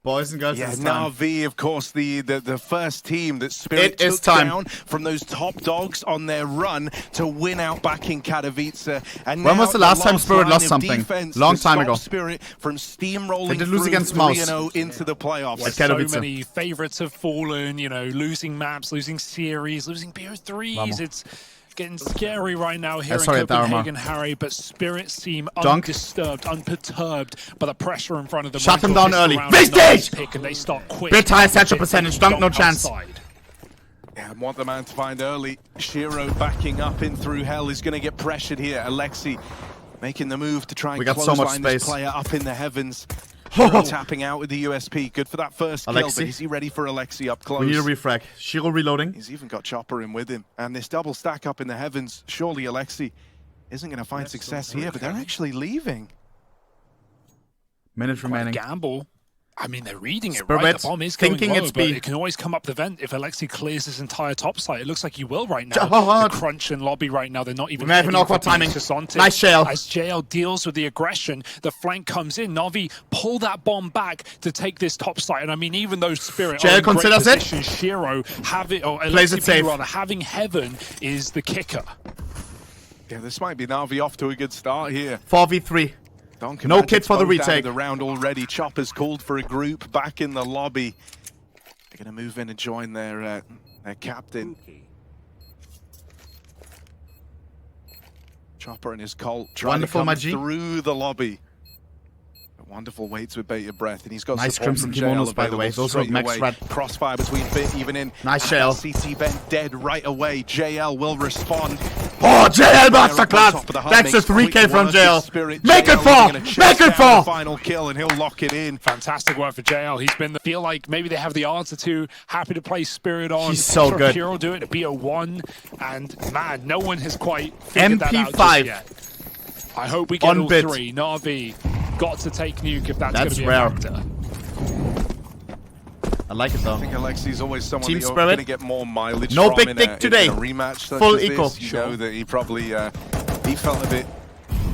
Boys and girls, yeah, it's time. NAVI, of course, the first team that Spirit took down from those top dogs on their run to win out back in Katowice. And when was the last time Spirit lost something? Long time ago. Spirit from steamrolling they did lose against 3-0 into the playoffs. Yeah, so many favorites have fallen, you know, losing maps, losing series, losing BO3s. It's getting scary right now here in Copenhagen, Harry, but Spirit seem undisturbed, unperturbed by the pressure in front of them. Shut them down early. Big stage! And they start quick. Bit high satchel percentage, donk no chance. Yeah, and want the man to find early. Shiro backing up in through hell is going to get pressured here. Alexi making the move to try and clothesline this player up in the heavens. Tapping out with the USP. Good for that first kill, but is he ready for Alexi up close? We need a refrag. Shiro reloading. He's even got Chopper in with him. And this double stack up in the heavens, surely Alexi isn't going to find success here, but they're actually leaving. Minute remaining. Gamble. I mean, they're reading it right. The bomb is going low, but it can always come up the vent if Alexi clears this entire top site. It looks like he will right now. The crunch in lobby right now. They're not even. We have an awkward timing. Nice JL. As JL deals with the aggression, the flank comes in. NAVI pull that bomb back to take this top site. And I mean, even though Spirit JL considers it. Shiro have it, or plays it safe. Rather, having heaven is the kicker. Yeah, this might be NAVI off to a good start here. 4v3. No kit for the retake. The round already. Chopper's called for a group back in the lobby. They're going to move in and join their captain. Chopper and his Colt trying to come through the lobby. Wonderful waits with bated breath, and he's got nice crimson kimonos, by the way. Those are max red. Crossfire between Bit, even in. Nice JL. CT Vent dead right away. JL will respond. Oh, JL masterclass! That's a 3K from JL. Make it 4! Make it 4! Final kill, and he'll lock it in. Fantastic work for JL. He's been feel like maybe they have the answer to. Happy to play Spirit on. He's so good. Hero do it to BO1, and man, no one has quite figured that out MP5 yet. I hope we get all three. NAVI got to take Nuke if that's going to be rare. A factor. I like it though. I think Alexi's always someone Team that you're going to get more mileage no from big dick today. In a rematch such full as equal. This. You know that he probably he felt a bit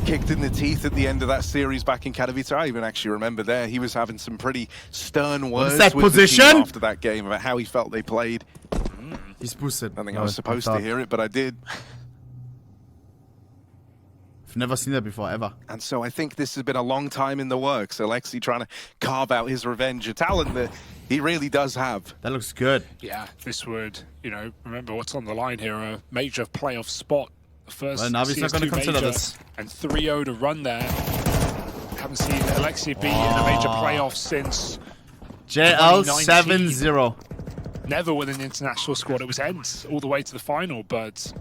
kicked in the teeth at the end of that series back in Katowice. I even actually remember there he was having some pretty stern words with the team after that game about how he felt they played. He's boosted. I don't think I was supposed to hear it, but I did. I've never seen that before, ever. And so I think this has been a long time in the works. Alexi trying to carve out his revenge, a talent that he really does have. That looks good. Yeah, this would, you know, remember what's on the line here, a major playoff spot. The first NAVI's not going to consider this. And 3-0 to run there. Haven't seen Alexi be in a major playoff since JL 7-0. Never with an international squad. It was ends all the way to the final, but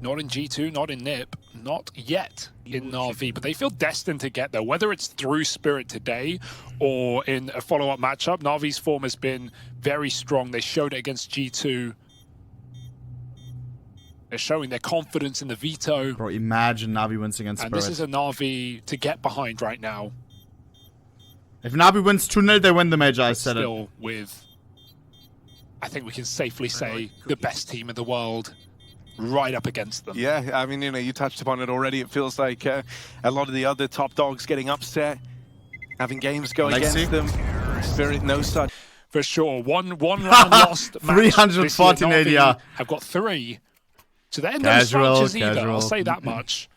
not in G2, not in NIP, not yet in NAVI, but they feel destined to get there, whether it's through Spirit today or in a follow-up matchup. NAVI's form has been very strong. They showed it against G2. They're showing their confidence in the veto. Bro, imagine NAVI wins against Spirit. And this is a NAVI to get behind right now. If NAVI wins 2-0, they win the major, I said still with, I think we can safely say, the best team in the world. Right up against them. Yeah, I mean, you know, you touched upon it already. It feels like a lot of the other top dogs getting upset, having games go against them. Spirit, no such. For sure. One round lost. 314 ADR. Have got 3. So they're no slouches either, I'll say that much.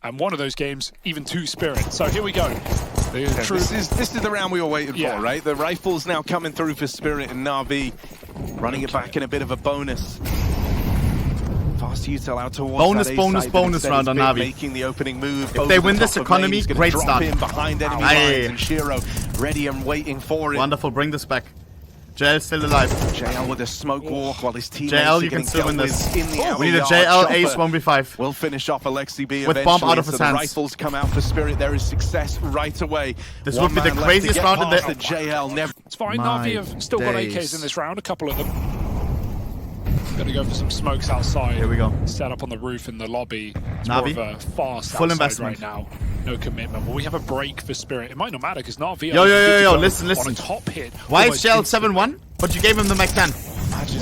And one of those games, even 2 Spirit. So here we go. This is the round we were waiting for, right? The rifles now coming through for Spirit and NAVI, running it back in a bit of a bonus. Fast util out towards bonus round on NAVI. Making the opening move. If they win this economy, great start. In behind enemy lines, and Shiro ready and waiting for it. Wonderful, bring this back. JL still alive. JL with a smoke walk while his teammates JL, you can still win this. We need a JL ace 1v5. We'll finish off Alexi B with bomb out of his hands. The rifles come out for Spirit. There is success right away. This would be the craziest round in the JL. Never. It's fine. NAVI have still got AKs in this round. A couple of them. Gonna go for some smokes outside. Here we go. Set up on the roof in the lobby. It's NAVI, more of a fast full investment right now. No commitment. But we have a break for Spirit. It might not matter because NAVI. Yo, listen. On a top hit. Why is JL 7-1? But you gave him the Mac 10.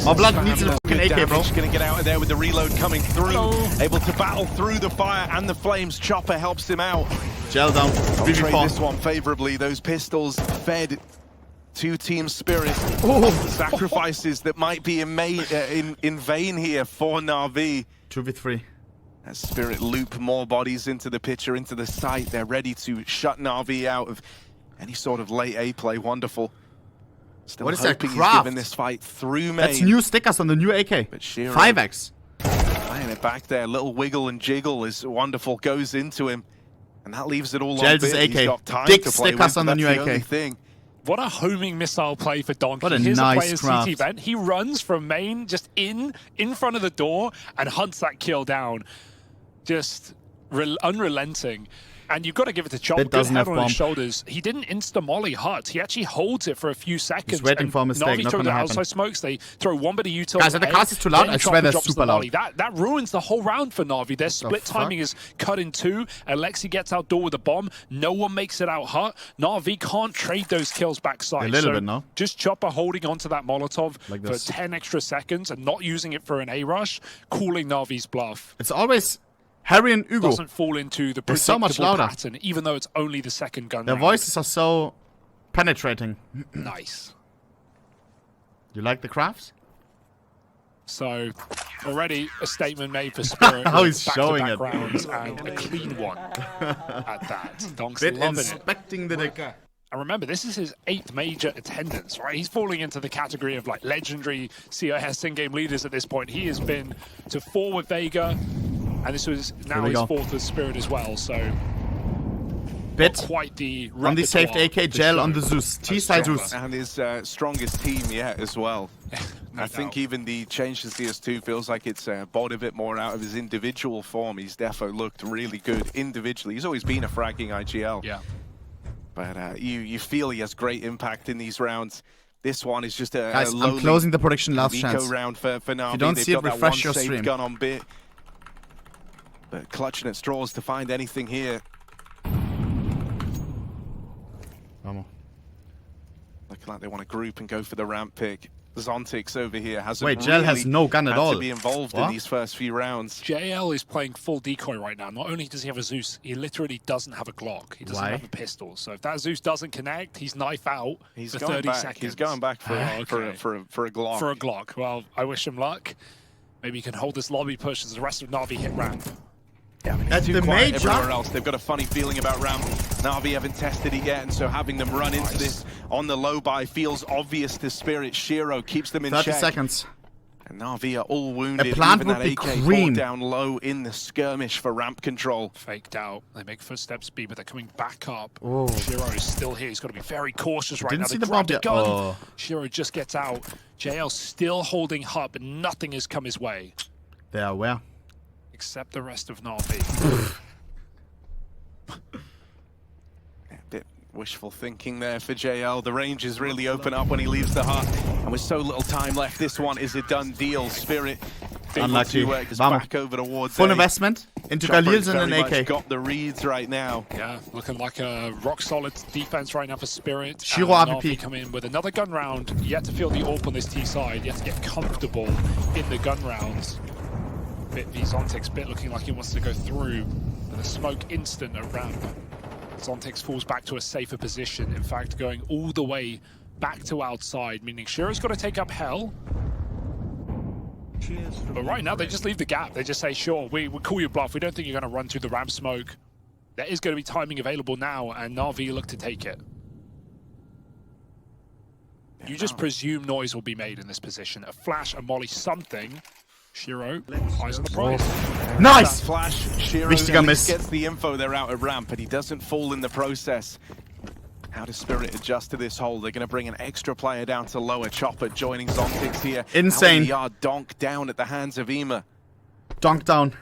My blood needs a fucking AK, bro. Going to get out of there with the reload coming through. Able to battle through the fire and the flames. Chopper helps him out. Gel down. I'll trade this one favorably. Those pistols fed to Team Spirit. Sacrifices that might be in vain here for NAVI. 2v3. As Spirit loop more bodies into the picture, into the site, they're ready to shut NAVI out of any sort of late A play. Wonderful. Still what is that hoping craft? He's given this fight through main. That's new stickers on the new AK. But Shiro 5x. playing it back there. Little wiggle and jiggle is wonderful. Goes into him. And that leaves it all on Gels' bit. AK. He's got time Dick to play stickers with, on the new that's AK. only thing. What a homing missile play for Donk. What a Here's nice a player's craft. CT vent. He runs from main, just in front of the door, and hunts that kill down. Just unrelenting. And you've got to give it to Chop. Good head on his shoulders. He didn't insta-molly Hut. He actually holds it for a few seconds. He's waiting for a mistake. NAVI Not throw gonna the happen. outside smokes. They throw one bit of util. Guys, if the cast is too loud, I swear they're super loud. That ruins the whole round for NAVI. Their split timing is cut in two. Alexi gets outdoor with a bomb. No one makes it out Hut. NAVI can't trade those kills backside. A little bit, no? Just Chopper holding onto that Molotov like for 10 extra seconds and not using it for an A-rush, calling NAVI's bluff. It's always Harry and Hugo. Doesn't fall into the It's so much predictable louder. pattern, even though it's only the second gun Their round. voices are so penetrating. Nice. You like the crafts? So, already a statement made for Spirit. How he's back-to-back showing it. rounds and a clean one at that. Donk's Bit loving it. inspecting the dick. And remember, this is his 8th major attendance, right? He's falling into the category of like legendary CIS in-game leaders at this point. He has been to 4 with Vega, and this was now his 4th with Spirit as well. So, Bit quite the on the saved AK, Gel on the Zeus. T-side Zeus. And his strongest team yet as well. No I think doubt. even the change to CS2 feels like it's bought a bit more out of his individual form. He's defo looked really good individually. He's always been a fragging IGL. Yeah. But you feel he has great impact in these rounds. This one is just a Guys, lowly I'm closing the prediction last Nico chance. round for NAVI. If you don't They've see it, got that refresh your one saved stream. gun on bit. But clutching at straws to find anything here. Vamos. Looking like they want to group and go for the ramp pick. Zontix over here hasn't Wait, Gel has no gun at had all. to be involved in these first few rounds. JL is playing full decoy right now. Not only does he have a Zeus, he literally doesn't have a Glock. He doesn't Why? have a pistol. So if that Zeus doesn't connect, he's knife out He's for going 30 back. seconds. He's going back for Okay. for a Glock. For a Glock. Well, I wish him luck. Maybe he can hold this lobby push as the rest of NAVI hit ramp. Yeah, I mean, At it's too the quiet major? everywhere else. They've got a funny feeling about ramp. NAVI haven't tested it yet, and so having them run into this on the low buy feels obvious to Spirit. Shiro keeps them in 30 check. seconds. And NAVI are all wounded. A plant Even would that be AK cream. down low in the skirmish for ramp control. Faked out. They make footstep speed, but they're coming back up. Oh. Shiro is still here. He's got to be very cautious right Didn't now. see They the grabbed bomb a yet. gun. Oh. Shiro just gets out. JL still holding Hub, but nothing has come his way. They are where? Except the rest of NAVI. Bit wishful thinking there for JL. The ranges really open up when he leaves the hut. And with so little time left, this one is a done deal. Spirit able Unlucky. to work Vamos. back over towards Full A. investment into Chopper's Galils and an very much AK. got the reads right now. Yeah, looking like a rock-solid defense right now for Spirit. Shiro And AVP. NAVI come in with another gun round. Yet to feel the AWP on this T side. Yet to get comfortable in the gun rounds. Bit Zontix, Bit looking like he wants to go through. And the smoke instant at ramp. Zontix falls back to a safer position. In fact, going all the way back to outside, meaning Shiro's got to take up hell. But right now, they just leave the gap. They just say, sure, we call you bluff. We don't think you're going to run through the ramp smoke. There is going to be timing available now, and NAVI look to take it. You just presume noise will be made in this position. A flash, a molly, something. Shiro, eyes on the prize. Nice! That flash, Shiro Wichtiger Miss. gets the info they're out of ramp, but he doesn't fall in the process. How does Spirit adjust to this hole? They're going to bring an extra player down to lower. Chopper joining Zontix here. Insane. Out in the yard, donk down at the hands of Ema. Donk down.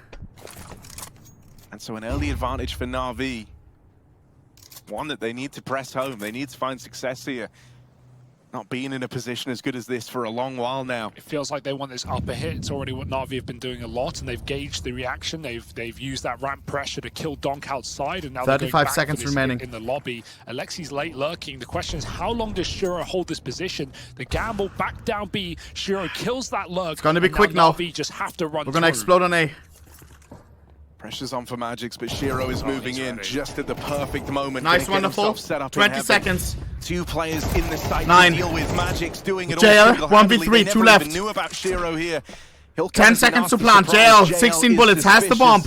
And so an early advantage for NAVI. One that they need to press home. They need to find success here. not been in a position as good as this for a long while now. It feels like they want this upper hit. It's already what NAVI have been doing a lot, and they've gauged the reaction. They've used that ramp pressure to kill Donk outside, and now 35 seconds remaining in the lobby. Alexi's late lurking. The question is, how long does Shiro hold this position? The gamble back down B. Shiro kills that lurk. It's gonna be quick now. NAVI just have to run. We're gonna explode on A. Pressure's on for Magix, but Shiro is moving in just at the perfect moment. Nice, wonderful. Set up 20 seconds. 2 players in the site 9. to deal with. Magix doing it JL, all single-handedly. 1v3, They 2 never left. even knew about Shiro here. He'll 10 seconds to plant. JL, 16 bullets, has the bomb.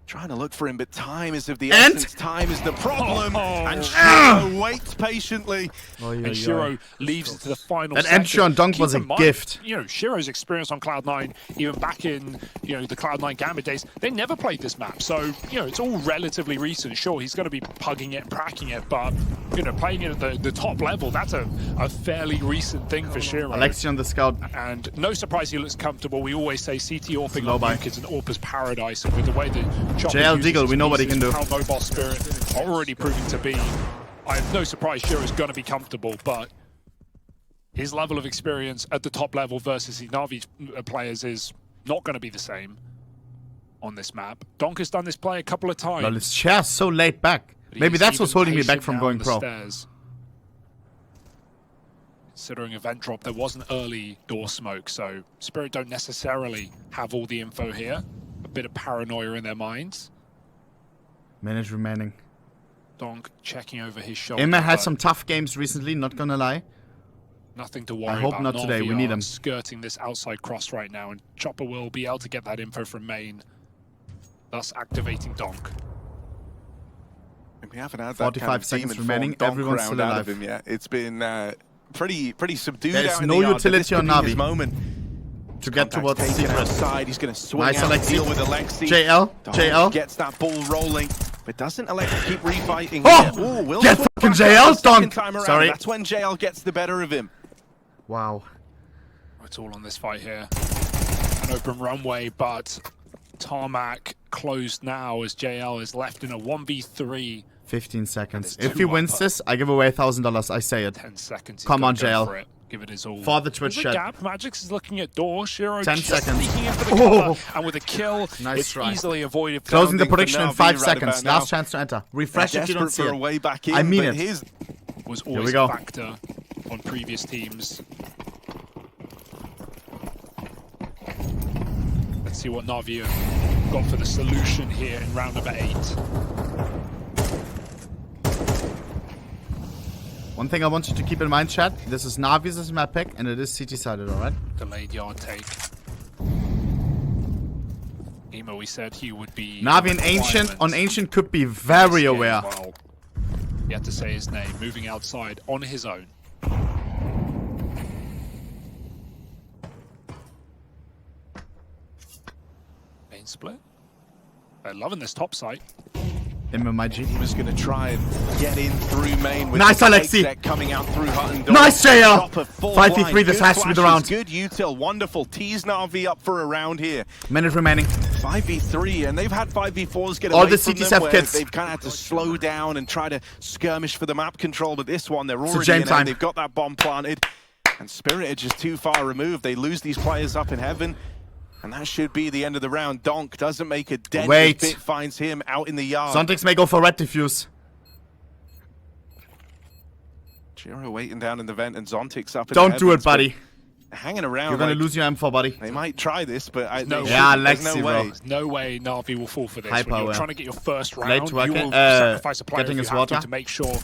Trying to look for him, but time is of the And? essence. Time is the problem. And Shiro waits patiently. And Shiro leaves it to the final That second. entry on Donk Keep was a in mind, gift. You know, Shiro's experience on Cloud9, even back in, you know, the Cloud9 Gambit days, they never played this map. So, you know, it's all relatively recent. Sure, he's going to be pugging it and cracking it, but, you know, playing it at the top level, that's a fairly recent thing for Shiro. Alexi on the scout. And no surprise he looks comfortable. We always say CT AWPing Low on by. Nuke is an AWPer's paradise, and with the way that Chopper JL uses Deagle, we know what he can do. how Mobile Spirit are already proving to be. I have no surprise Shiro's going to be comfortable, but his level of experience at the top level versus the NAVI players is not going to be the same on this map. Donk has done this play a couple of times. Well, his chair's so laid back. Maybe that's what's holding me back from going pro. Stairs. Considering event drop, there was an early door smoke, so Spirit don't necessarily have all the info here. A bit of paranoia in their minds. Minute remaining. Donk checking over his shoulder. Emma had some tough games recently, not gonna lie. Nothing to worry about. I hope not today, we need him. Skirting this outside cross right now, and Chopper will be able to get that info from main, thus activating Donk. We haven't had that 45 kind of seconds demon remaining. form Everyone's Donk still round out alive. of him yet. It's been pretty subdued There's out in no the yard, but utility this could on be Navi. his moment. To get towards the Taken secret. outside, he's going to swing Nice, out and Alexi. deal with Alexi. JL, Donk JL. gets that ball rolling, but doesn't Alexi keep refighting? Oh! here. Ooh, will Get swing fucking back JL, out the second Donk. time around. Sorry. That's when JL gets the better of him. Wow. It's all on this fight here. An open runway, but tarmac closed now as JL is left in a 1v3. 15 seconds. There's If he two wins up. this, I give away $1,000. I say it. 10 seconds. Come on, He's gotta JL. go for it. Give it his all. For the Twitch There's a chat. gap. Magix is looking at door. Shiro 10 just seconds. sneaking in for the Oh. cover, and with a kill, Nice it's try. easily avoided. Closing the Founding for prediction in Navi 5 right seconds. about now. Last chance to enter. Refresh if you don't Desperate see for a it. way back in, I mean but it. his Was we always go. a factor on previous teams. Let's see what Navi have got for the solution here in round number 8. One thing I want you to keep in mind, chat. This is Navi's map pick, and it is CT-sided, alright? Delayed yard take. Emo, we said he would be... Navi on Ancient could be very Yeah, aware. well, he had to say his name, moving outside on his own. Main split. They're loving this top site. MMIG. He was going to try and get in through main with Nice, the Alexi. set coming out through Hutton. Nice, JL. Chopper full 5v3, blind. this Good has to be the flashes, round. Good util, wonderful. Tease Navi up for a round here. Minute remaining. 5v3, and they've had 5v4s get All away the from them CT7 where kits. they've kind of had to slow down and try to skirmish for the map control, but this one, they're So already jam in time. it. They've got that bomb planted, and Spirit are just too far removed. They lose these players up in heaven, and that should be the end of the round. Donk doesn't make a dent. Wait. Bit finds him out in the yard. Zontix may go for red diffuse. Shiro waiting down in the vent, and Zontix up in Don't the do it, heavens, but buddy. hanging around. You're gonna like, lose your M4, buddy. They might try this, but No way. Yeah, there's Alexi, no bro. way. There's no way Navi will fall for this. High When you're power. trying to get your first round, Late you working. will sacrifice a player Getting if his you have water. to make sure.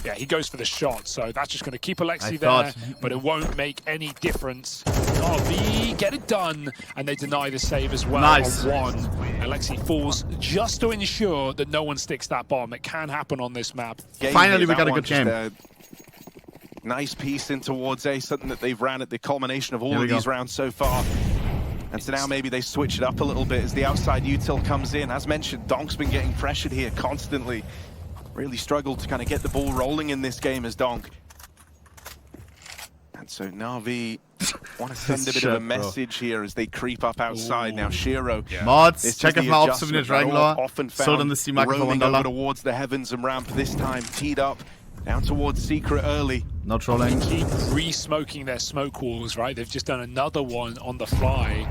Yeah, he goes for the shot, so that's just going to keep Alexi I there, thought. but it won't make any difference. Navi get it done, and they deny the save as well Nice. on 1. Alexi falls just to ensure that no one sticks that bomb. It can happen on this map. Finally, we That got a one good just, game. Nice piece in towards A, something that they've ran at the culmination of all Here we of go. these rounds so far. And so now maybe they switch it up a little bit as the outside util comes in. As mentioned, Donk's been getting pressured here constantly. Really struggled to kind of get the ball rolling in this game as Donk. And so Navi want to send a bit of a Shit, bro. message here as they creep up outside. Now Shiro. Yeah. Mods, This check is if the my ops adjustment have been that Dragon often Sold found on the Steam market for roaming over $1. towards the heavens and ramp this time teed up down towards Secret early. No trolling. They keep re-smoking their smoke walls, right? They've just done another one on the fly.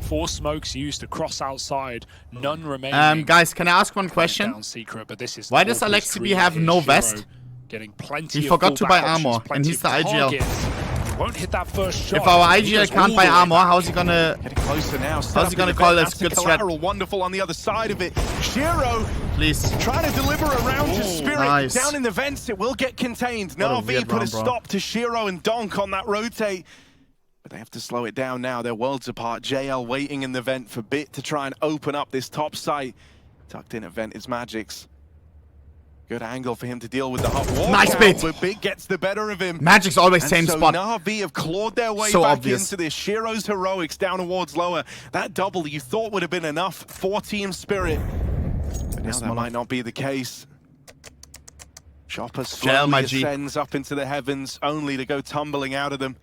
4 smokes used to cross outside, none remaining. Guys, can I ask one question? Down secret, but this is why does Alexi have no vest? Getting plenty he forgot to buy armor, and he's the IGL. Won't hit that first shot. If our IGL can't buy armor, how's he gonna? Getting closer now. How's he gonna call this good threat? Wonderful on the other side of it. Shiro, please, trying to deliver around to Spirit. Nice. Down in the vents, it will get contained. NAVI put a stop to Shiro and Donk on that rotate. But they have to slow it down now. They're worlds apart. JL waiting in the vent for Bit to try and open up this top site. Tucked in at vent is Magic's. Good angle for him to deal with the hot wall. Nice Bit. But Bit gets the better of him. Magic's always and same so spot. NAVI have clawed their way So back obvious. into this. Shiro's heroics down towards lower. That double you thought would have been enough for Team Spirit. But now that might not be the case. Chopper slowly ascends up into the heavens, only to go tumbling out of them.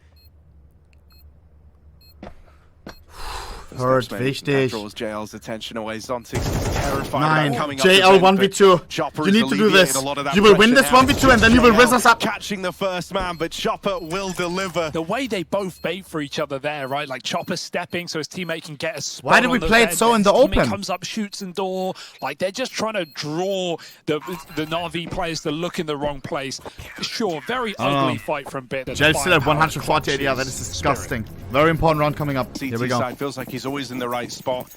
Hurt, wichtig. Draws JL's attention away. Zontics is terrified about coming JL up 1v2. You need to do this. You will win this 1v2 and then you will whiz us up. Catching the first man, but Chopper will deliver. The way they both bait for each other there, right? Like Chopper stepping so his teammate can get a spot. Why did we play it so in the open? Comes up, shoots and door. Like they're just trying to draw the NAVI players to look in the wrong place. Sure, very ugly fight from Bit. JL still at 140 ADR. That is disgusting. Very important round coming up. Here we go. Side feels like he's always in the right spot.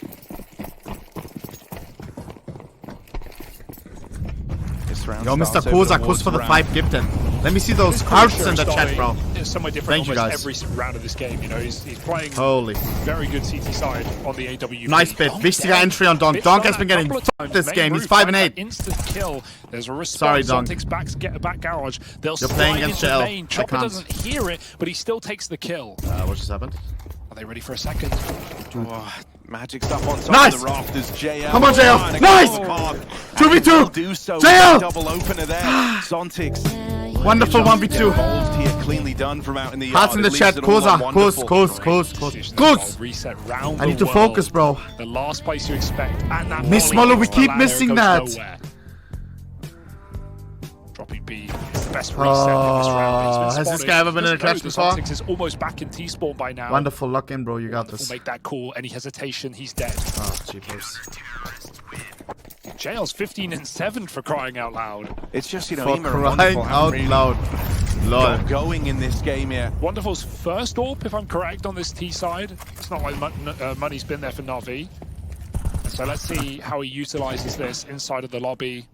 Yo, Mr. Koza, Kuss for the 5 gifted. Let me see those hearts in the chat, bro. It's somewhere different. Thank you, guys. Every round of this game, you know, he's playing very good CT side on the AWP. Nice Bit. Wichtiger entry on Donk. Donk has been getting this game. He's 5 and 8. Instant kill. There's a response. Sorry, Donk. Back garage. They'll You're playing against JL. Chopper doesn't hear it, but he still takes the kill. What just happened? Are they ready for a second? Oh, Magic's up on top of the rafters. JL. Come on, JL. Nice! 2v2! Do so. JL! Double opener there. Zontics. Wonderful 1v2. Involved here, cleanly done from out in the yard. Hearts in the chat. Koza. Kuss. Reset round I need to focus, bro. The last place you expect. And that Miss Moller, we keep missing that. Dropping B. It's the best reset in this round. Has this guy ever been in a clutch before? Zontics is almost back in T-spawn by now. Wonderful lock in, bro. You got this. Make that call. Any hesitation, he's dead. Oh, jeepers. JL's 15 and 7 for crying out loud. It's just, you know, for crying out loud. Lol. Going in this game here. Wonderful's first AWP, if I'm correct, on this T side. It's not like money's been there for NAVI. So let's see how he utilizes this inside of the lobby.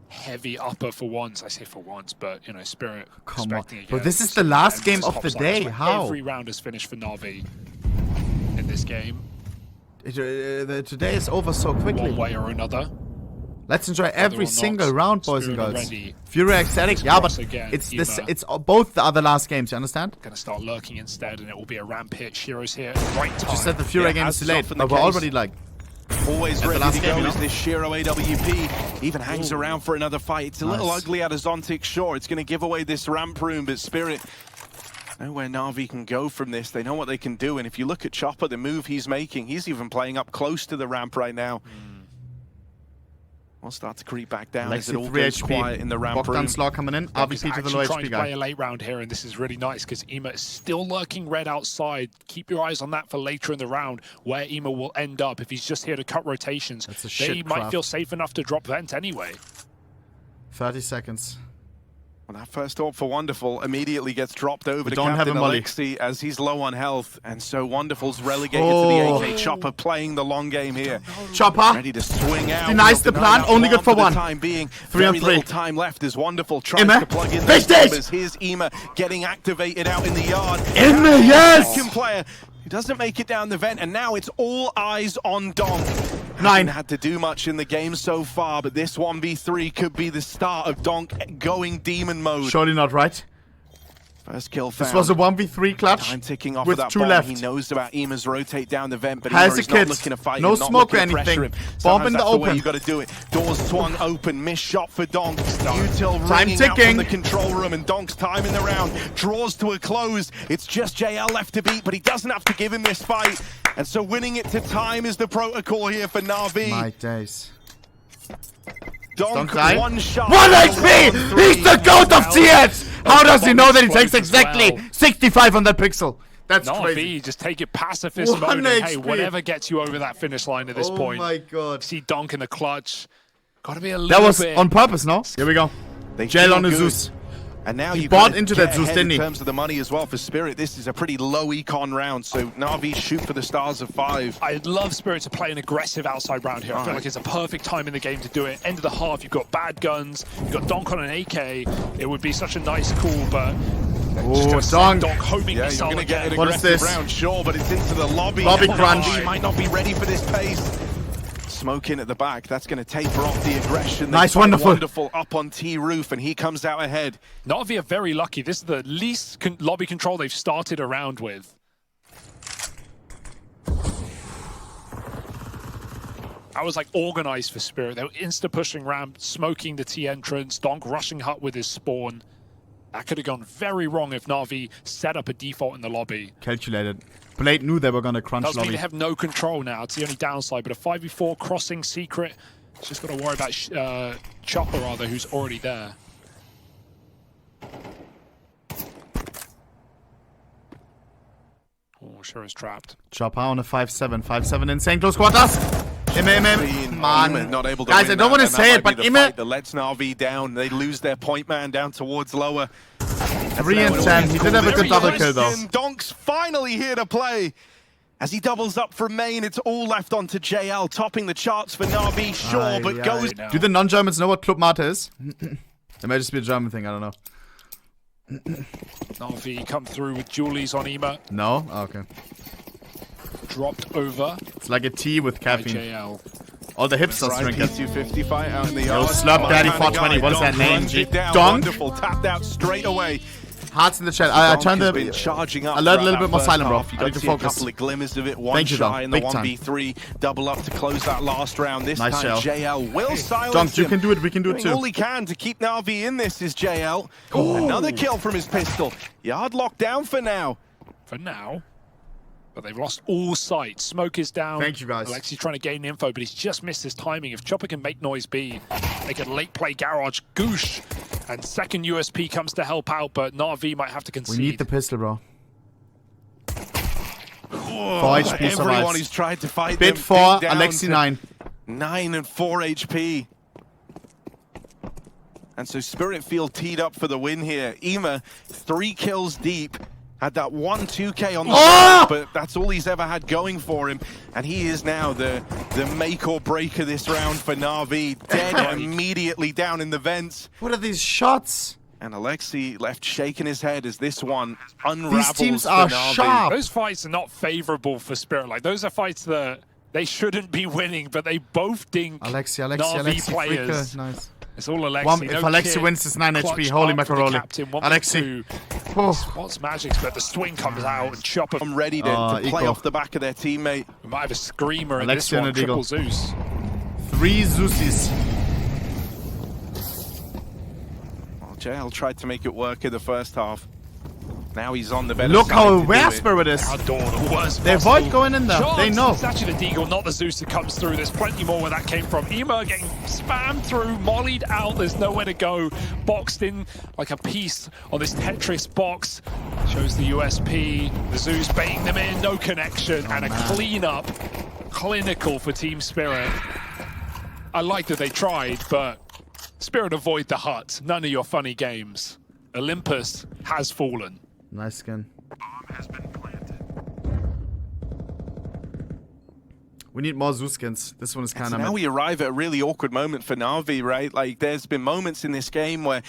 Heavy upper for once. I say for once, but you know, Spirit. Come on, but this is the last game of the day. How? Every round is finished for NAVI in this game. Today is over so quickly. One way or another. Let's enjoy every single round, boys and girls. Fury ecstatic, yeah, but it's this. It's both the other last games. You understand? Gonna start lurking instead, and it will be a ramp hit. Shiro's here, right time. Just said the Fury game is delayed, but we're already like. Always ready to go is this Shiro AWP. Even hangs around for another fight. It's a little ugly out of Zontics, sure. It's going to give away this ramp room, but Spirit know where NAVI can go from this. They know what they can do, and if you look at Chopper, the move he's making, he's even playing up close to the ramp right now. We'll start to creep back down as it all goes quiet in the ramp room. Bogdan Slaw coming in, RVP to the low HP guy. Play a late round here, and this is really nice because Ema is still lurking red outside. Keep your eyes on that for later in the round, where Ema will end up if he's just here to cut rotations. They might feel safe enough to drop vent anyway. 30 seconds. Well, that first AWP for Wonderful immediately gets dropped over to Captain Alexi as he's low on health, and so Wonderful's relegated to the AK. Chopper playing the long game here. Chopper ready to swing out. Denies the plan, only good for one. Time being 3 on 3. Little time left as Wonderful tries to plug in the numbers. Here's Ema getting activated out in the yard. Ema, yes! Second player who doesn't make it down the vent, and now it's all eyes on Donk. 9. Hasn't had to do much in the game so far, but this 1v3 could be the start of Donk going demon mode. Surely not right. First kill found. This was a 1v3 clutch. Time ticking off with that 2 bomb. left. He knows about Ema's rotate down the vent, but has Ema is not looking to fight no him, smoke or anything. Bomb in the open. You got to do it. Doors swung open. Missed shot for Donk. Util time ringing ticking. out from the control room, and Donk's time in the round draws to a close. It's just JL left to beat, but he doesn't have to give him this fight. And so winning it to time is the protocol here for NAVI. My days. Donk, die. 1 shot. 1 HP! He's the GOAT of TS! How does he know that he takes exactly 65 on that pixel? That's crazy. NAVI, just take it pacifist mode. And, hey, whatever gets you over that finish line at this point. Oh my god. See donk in the clutch. Gotta be a little bit. That was on purpose, no? Here we go. Jail on the Zeus. And now he you bought into that Zeus, didn't he? In terms of the money as well for Spirit, this is a pretty low econ round, so NAVI shoot for the stars of 5. I'd love Spirit to play an aggressive outside round here. I feel like it's a perfect time in the game to do it. End of the half, you've got bad guns, you've got donk on an AK. It would be such a nice call, but oh, donk homing you're gonna get an what is this? round, sure, but it's into the lobby. Lobby crunch. He might not be ready for this pace. Smoke in at the back. That's going to taper off the aggression. Nice, wonderful. Wonderful up on T roof, and he comes out ahead. NAVI are very lucky. This is the least lobby control they've started a round with. I was like organized for Spirit. They were insta-pushing ramp, smoking the T entrance, donk rushing hut with his spawn. That could have gone very wrong if NAVI set up a default in the lobby. Calculated. Blade knew they were going to crunch Does lobby. mean they have no control now. It's the only downside. But a 5v4 crossing secret. It's just got to worry about Chopper, rather, who's already there. Oh, sure is trapped. Chopper on a 5-7. 5-7 insane close quarters. Man. Not able to guys, I don't want to say it, but Imme that lets NAVI down. They lose their point man down towards lower. 3 and 10. He did have a good double kill though. Donk's finally here to play. As he doubles up from main, it's all left onto JL, topping the charts for NAVI, sure, but goes... Do the non-Germans know what Club Mate is? It might just be a German thing, I don't know. NAVI come through with Julies on Ema. No? Oh, okay. Dropped over. It's like a tea with caffeine. JL. All the hipsters drink it. 250 fight out in the Yo, yard. Slurp Daddy 420, what is that name? Donk? Wonderful, tapped out straight away. Hearts in the chat. I turned the alert a little bit more silent, bro. You I need to focus. A couple of glimmers of it. One shy in the 1v3. Double up to close that last round. This time JL will silence Donk, you him. can do it. We can do it too. All he can to keep NAVI in this is JL. Another kill from his pistol. Yard locked down for now. For now. But they've lost all sight. Smoke is down. Thank you, guys. Alexi's trying to gain info, but he's just missed his timing. If Chopper can make noise B, they can late play Garage, Goosh, and second USP comes to help out, but NAVI might have to concede. We need the pistol, bro. 4 HP Everyone survives. who's tried to fight Bit them, 4, down Alexi 9. 9 and 4 HP. And so Spirit feel teed up for the win here. Ema, 3 kills deep. Had that 1-2K on the side, but that's all he's ever had going for him. And he is now the make or break of this round for NAVI. Dead immediately down in the vents. What are these shots? And Alexi left shaking his head as this one unravels. These teams are sharp. Those fights are not favorable for Spirit. Like, those are fights that they shouldn't be winning, but they both dink NAVI players. Nice. It's all Alexi. If Alexi wins, it's 9 HP. Holy macaroni. Alexi. What's Magic's, but the swing comes out and Chopper. I'm ready to play off the back of their teammate. We might have a screamer in Alexi this one. Triple Zeus. 3 Zeusis. Well, JL tried to make it work in the first half. Now he's on the better Look side how to aware do it. Spirit is. They avoid going in there. They know. It's actually the Deagle, not the Zeus that comes through. There's plenty more where that came from. Ema getting spammed through, mollied out. There's nowhere to go. Boxed in like a piece on this Tetris box. Shows the USP. The Zeus baiting them in. No connection. And a cleanup. Clinical for Team Spirit. I like that they tried, but Spirit avoid the hut. None of your funny games. Olympus has fallen. Nice skin. We need more Zeus skins. This one is kind of... Now we arrive at a really awkward moment for NAVI, right? Like, there's been moments in this game where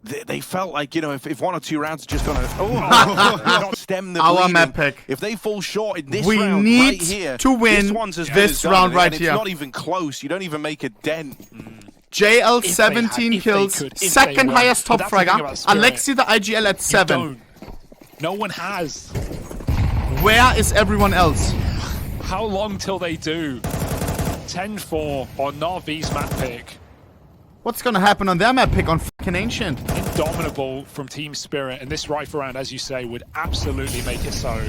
they felt like, you know, if 1 or 2 rounds are just gonna stem the our bleeding. map pick. If they fall short in this we round need right here, to win this one's as good this as done, round right and here. It's not even close. You don't even make a dent. JL 17 kills, second highest top fragger. Alexi the IGL at 7. No one has. Where is everyone else? How long till they do? 10-4 on NAVI's map pick. What's gonna happen on their map pick on fucking Ancient? Indomitable from Team Spirit, and this rifle round, as you say, would absolutely make it so.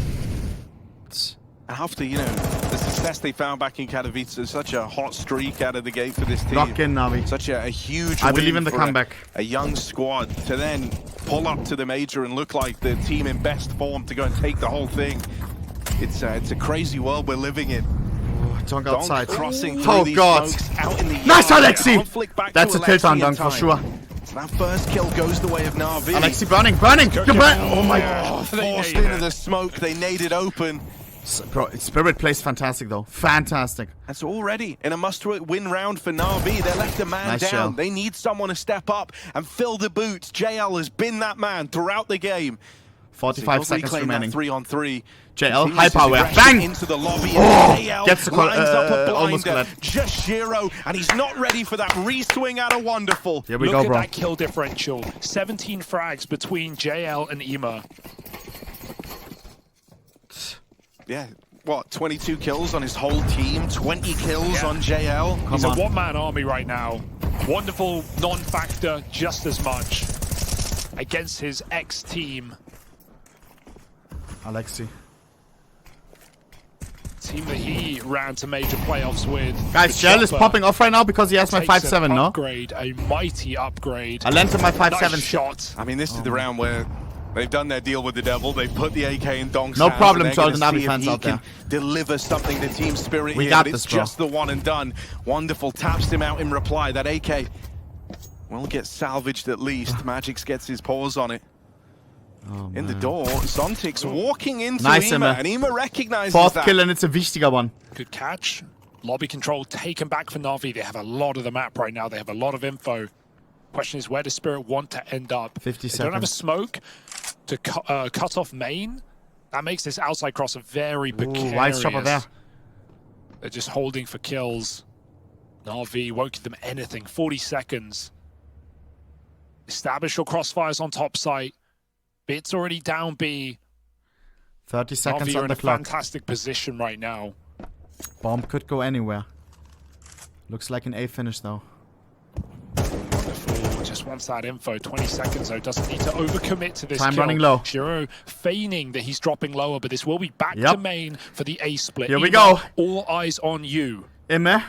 After, you know, the success they found back in Katowice. Such a hot streak out of the gate for this team. Lock in, Navi. Such a huge I believe win in the for comeback. A young squad to then pull up to the major and look like the team in best form to go and take the whole thing. It's a crazy world we're living in. Donk outside. Crossing through Oh these god! smokes, out in the Nice, yard. Alexi! Conflict back That's to a tilt on Alexi Donk in for time. sure. So that first kill goes the way of Na'Vi. Alexi burning! Oh my god! Forced into the smoke, they naded open. Bro, Spirit plays fantastic though. Fantastic. That's already in a must-win round for Na'Vi. They're left a man Nice down. shell. They need someone to step up and fill the boots. JL has been that man throughout the game. 45 seconds remaining. 3-on-3. JL, high power, bang! Into the lobby. Oh, JL gets the lines up a almost blinder. collab. Just Shiro, and he's not ready for that re-swing out of Wonderful. Here we Look go, at bro. that kill differential. 17 frags between JL and Ema. Yeah, what, 22 kills on his whole team, 20 kills on JL. He's a one-man army right now. Wonderful non-factor just as much against his ex-team. Alexi. Team that he ran to major playoffs with. Guys, JL is popping off right now because he has my Takes 5-7, an no? upgrade, a mighty upgrade. I lent him my 5-7 Nice shot. I mean, this is the round where they've done their deal with the devil. They've put the AK in Donk's No hands, problem and to all they're the gonna Navi see if fans he out there. can deliver something to Team Spirit We here, got but this, it's bro. just the one and done. Wonderful taps him out in reply. That AK will get salvaged at least. Magix gets his paws on it. Oh, in the door, Zontic's walking into Nice, Ema, Emma. and Ema recognizes Fourth that. kill and it's a wichtiger one. Good catch. Lobby control taken back for Na'Vi. They have a lot of the map right now. They have a lot of info. Question is, where does Spirit want to end up? 50 They don't have a seconds. smoke to cut off main. That makes this outside crosser very precarious. Wise chopper there. They're just holding for kills. Na'Vi won't give them anything. 40 seconds. Establish your crossfires on top site. Bit's already down B. 30 seconds Na'Vi are on in the a clock. fantastic position right now. Bomb could go anywhere. Looks like an A finish though. Wonderful. Just wants that info. 20 seconds though. Doesn't need to overcommit to this Time kill. running low. Shiro feigning that he's dropping lower, but this will be back Yep. to main for the A split. Here we Ema, go. All eyes on you. Ime.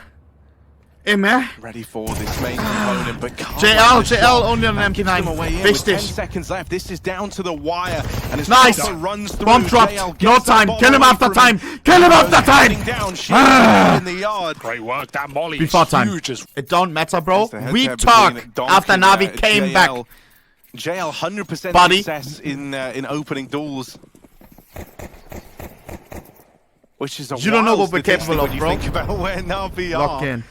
Ready for this main component, but can't JL, land the JL shot. only on an That gives them a MP9. way in Fish with 10 dish. seconds left. This is down to the wire, and as Nice. Papa runs through, Bomb dropped. JL No gets that time. bomb Kill him away after from time. Kill him after time. Heading down, Shiro in the yard. Great work. That molly Before is time. huge. It don't matter, bro. It's the head-to-head We between talk Donk after and, Navi came back. JL 100% Buddy. success in opening duels. Which is a You don't know wild what we're capable statistic of, when you bro. think about where Navi Lock are. in.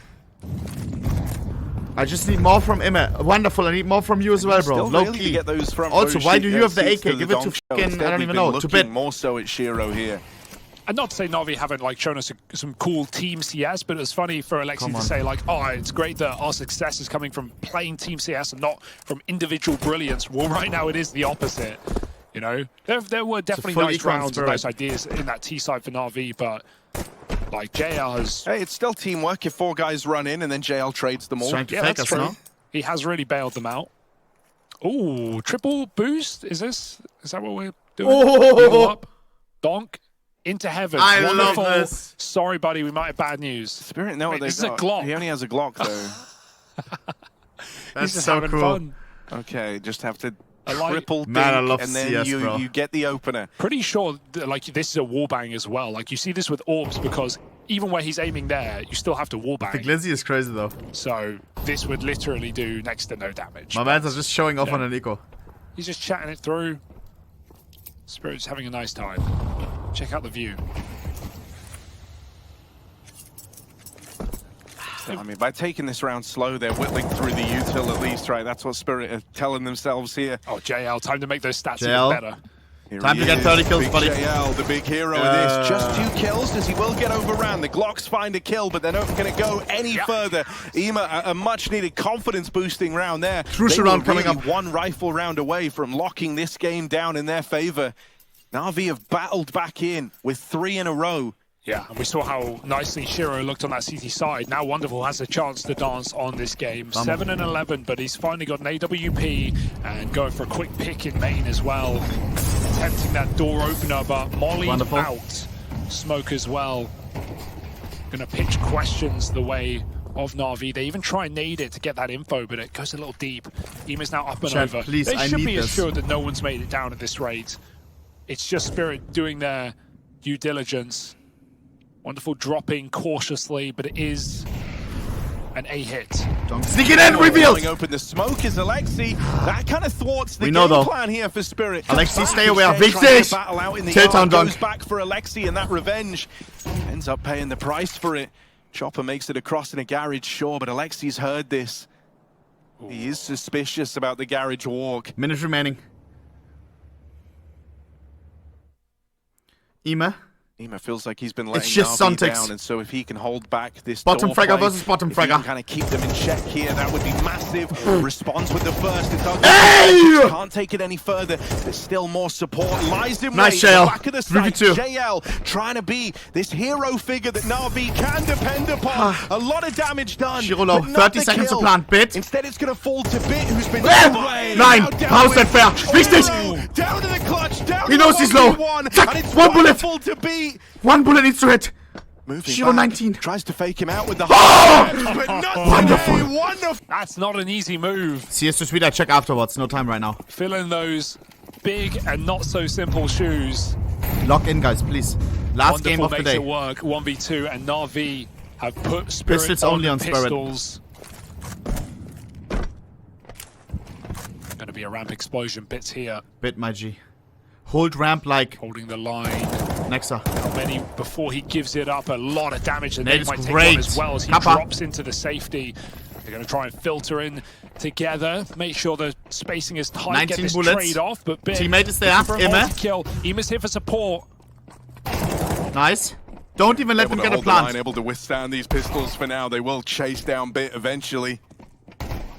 I just need more from Ime. Wonderful. I need more from you as well, bro. Still Low really to key. get those front Also, row why do you have the seats AK? Give it to Donk show. fucking, Instead, I don't we've even been know, to looking Bit. more so at Shiro here. And not to say Na'Vi haven't like shown us some cool team CS, but it's funny for Alexi to say like, oh, it's great that our success is coming from playing team CS and not from individual brilliance. Well, right now it is the opposite. You know, there were definitely full nice equal rounds and spirit. nice ideas in that T side for Na'Vi, but like JL has. Hey, it's still teamwork if 4 guys run in and then JL trades them all. Trying to Yeah, fake that's us, true. no? He has really bailed them out. Ooh, triple boost? Is that what we're doing? Oh! Eagle up. Donk into heaven. I Wonderful. love this. Sorry, buddy, we might have bad news. Spirit know what Wait, they've this is a got. Glock. He only has a Glock though. That's He's just so having cool. fun. Okay, just have to like- triple Man, I dink, love and then CS, you bro. get the opener. Pretty sure like this is a warbang as well. Like you see this with Orbs because even where he's aiming there, you still have to The warbang. Glizzy is crazy though. So this would literally do next to no damage. My mans are just showing off on an eco. He's just chatting it through. Spirit's having a nice time. Check out the view. I mean, by taking this round slow, they're whittling through the util at least, right? That's what Spirit are telling themselves here. Oh, JL, time to make those stats JL. even better. Here Time he to get is, 30 kills, big buddy. JL, the big hero of this. Just 2 kills as he will get overran. The Glocks find a kill, but they're not going to go any further. Ema, a much-needed confidence-boosting round there. Crucial They were round coming really up. 1 rifle round away from locking this game down in their favor. Na'Vi have battled back in with 3 in a row. Yeah, and we saw how nicely Shiro looked on that CT side. Now Wonderful has a chance to dance on this game. 7 and 11, but he's finally got an AWP and going for a quick pick in main as well. Attempting that door opener, but Molly Wonderful. out. Smoke as well. going to pitch questions the way of Na'Vi. They even try and nade it to get that info, but it goes a little deep. Ema's now up and over. Please, they should be this. assured that no one's made it down at this rate. It's just Spirit doing their due diligence. Wonderful dropping cautiously, but it is an A hit. Sneak it in, reveals! Going open the smoke is Alexi. That kind of thwarts the game plan here for Spirit. Alexi, stay away. Wichtig! Tilt goes back for Alexi, and that revenge ends up paying the price for it. Chopper makes it across in a garage, sure, but Alexi's heard this. He is suspicious about the garage walk. Minute remaining. Ema feels like he's been letting just Na'Vi down, and so if he can hold back this bottom fragger versus bottom fragger, kind of keep them in check here, that would be massive. Responds with the first. Hey! Can't take it any further. There's still more support. Lies in nice wait. JL. Back of the site. JL trying to be this hero figure that Na'Vi can depend upon. A lot of damage done. Shirolo, 30 seconds to plant. Bit. Instead, it's going to fall to Bit, who's been Nine. How's that fair? Wichtig! Down to the clutch. Down he knows he's low. One bullet. To beat. One bullet needs to hit. Shiro 19 tries to fake him out with the wonderful. That's not an easy move. CS to Sweet, I check afterwards. No time right now. Fill in those big and not so simple shoes. Lock in, guys, please. Last game of the day. Makes it work. 1v2, and Na'Vi have put Spirit pistols on only on pistols. Going to be a ramp explosion. Bits here. Bit, my G. Hold ramp like holding the line. Nexa. How many before he gives it up? A lot of damage, and they might take great. on as well as he drops into the safety. They're going to try and filter in together, make sure the spacing is tight, get this bullets. trade off. But Bit, teammate is there. Kill. Ema's here for support. Nice. Don't even let them get a plant. Able to withstand these pistols for now. They will chase down Bit eventually.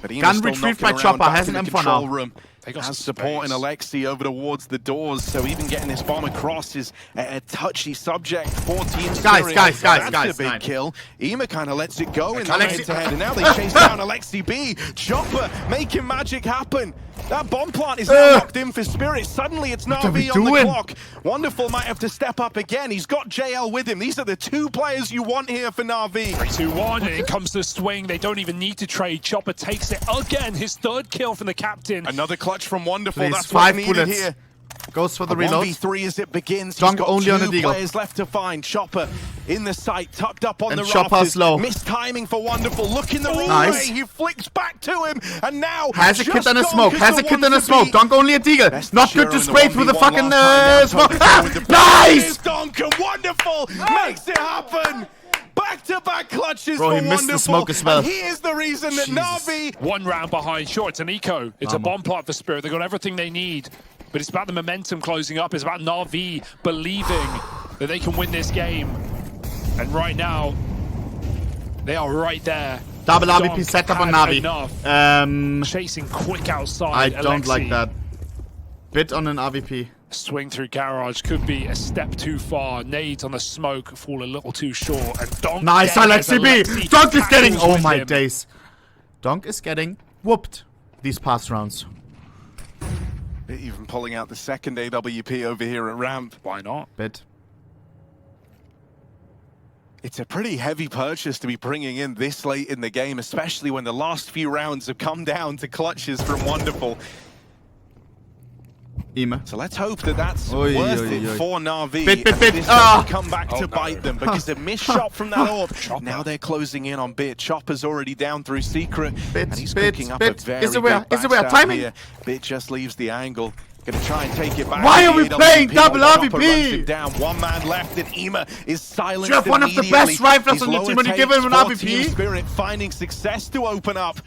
But gun retrieved by Chopper. Has an M4 now. Room. Has supporting Alexi over towards the doors, so even getting this bomb across is a touchy subject for Team Spirit. Guys, That's a big kill. Ema kind of lets it go in the head-to-head, and now they chase down Alexi B. Chopper making magic happen. That bomb plant is now locked in for Spirit. Suddenly it's Na'Vi on the clock. Wonderful might have to step up again. He's got JL with him. These are the two players you want here for Na'Vi. 3-2-1, and it comes to swing. They don't even need to trade. Chopper takes it again. His third kill from the captain. Another clutch from Wonderful. Please, That's 5 what needed bullets. here. Goes for the reload. 1v3 as it begins. Donk He's got only on a two deagle. players left to find. Chopper in the sight, tucked up on and the Chopper's rafters. low. Missed timing for Wonderful. Looking the wrong way. He flicks back to him, and now has a kit and a smoke. Has a kit and a smoke. Donk only a deagle. Not good to spray through the fucking smoke. Nice! Donk and Wonderful makes it happen. Back-to-back clutches Bro, for he missed Wonderful. the smoke as well. And he is the reason that Na'Vi... One round behind. Sure, it's an eco. It's a bomb plot for Spirit. They've got everything they need. But it's about the momentum closing up. It's about Na'Vi believing that they can win this game. And right now, they are right there. Double RVP setup on Na'Vi. Chasing quick outside. I don't like that. Bit on an RVP. Swing through garage could be a step too far. Nades on the smoke fall a little too short. And Donk nice, Alexi B! Donk is getting... Oh my days. Donk is getting whooped these past rounds. Even pulling out the second AWP over here at ramp. Why not? Bit. It's a pretty heavy purchase to be bringing in this late in the game, especially when the last few rounds have come down to clutches from Wonderful. Ema. So let's hope that that's worth it for Na'Vi. Bit. This doesn't come back to bite them, because a missed shot from that orb. Now they're closing in on Bit. Chopper's already down through Secret, and he's cooking up a very good backstab here. Bit just leaves the angle. Gonna try and take it back. Why are we playing double RVP? Down. One man left, and Ema is silenced. You have one of the best rifles on your team when you give him an RVP. Spirit finding success to open up.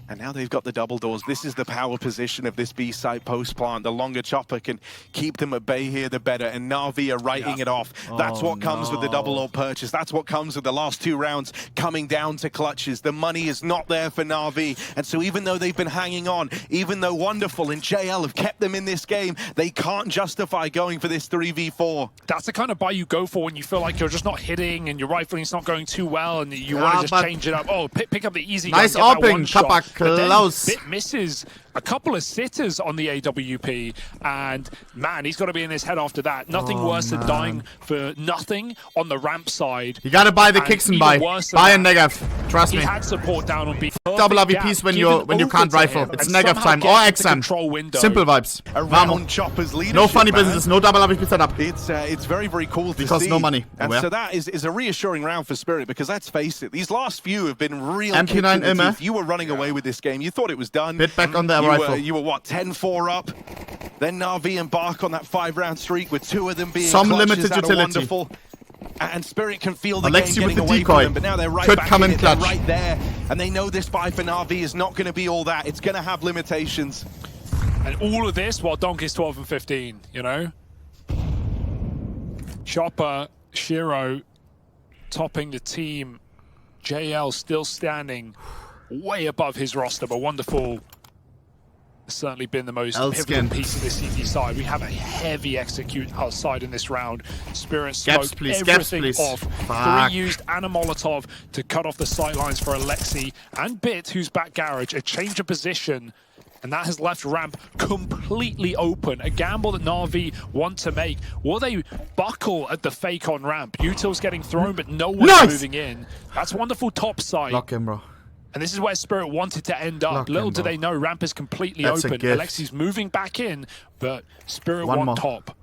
And now they've got the double doors. This is the power position of this B site post plant. The longer Chopper can keep them at bay here, the better. And Na'Vi are writing it off. That's what comes with the double orb purchase. That's what comes with the last two rounds coming down to clutches. The money is not there for Na'Vi. And so even though they've been hanging on, even though Wonderful and JL have kept them in this game, they can't justify going for this 3v4. That's the kind of buy you go for when you feel like you're just not hitting and your rifling's not going too well and you want to just change it up. Oh, pick up the easy nice gun, opening, Kapak. close. Bit misses a couple of sitters on the AWP, and man, he's got to be in his head after that. Nothing worse than dying for nothing on the ramp side. You gotta buy the kicks and buy a negative. Trust me. He had support down on B. Double RVPs when you can't rifle. It's negative time or XM. Simple vibes. Around Chopper's leadership. No funny business. No double RVP setup. It's very, very cool to see. Because no money. And so that is a reassuring round for Spirit, because let's face it, these last few have been real MP9 kicks in the Immer. teeth. You were running away with this game. You thought it was done. Bit back on their rifle. You were what, 10-4 up? Then Na'Vi embark on that 5-round streak with 2 of them being some clutches. limited That utility. Wonderful. And Spirit can feel the Alexi game with getting the away decoy. from them, but now they're right Could back come in in it. They're clutch. right there, and they know this fight for Na'Vi is not going to be all that. It's going to have limitations. And all of this while Donk is 12 and 15, you know? Chopper, Shiro topping the team. JL still standing way above his roster, but wonderful. Certainly been the most pivotal piece of this CT side. We have a heavy execute outside in this round. Spirit smoked everything off. 3 used and a Molotov to cut off the sightlines for Alexi and Bit, who's back garage. A change of position, and that has left ramp completely open. A gamble that Na'Vi want to make. Will they buckle at the fake on ramp? Util's getting thrown, but no one's moving in. That's wonderful top side. Lock him, bro. And this is where Spirit wanted to end up. Little do they know, ramp is completely open. Alexi's moving back in, but Spirit want top.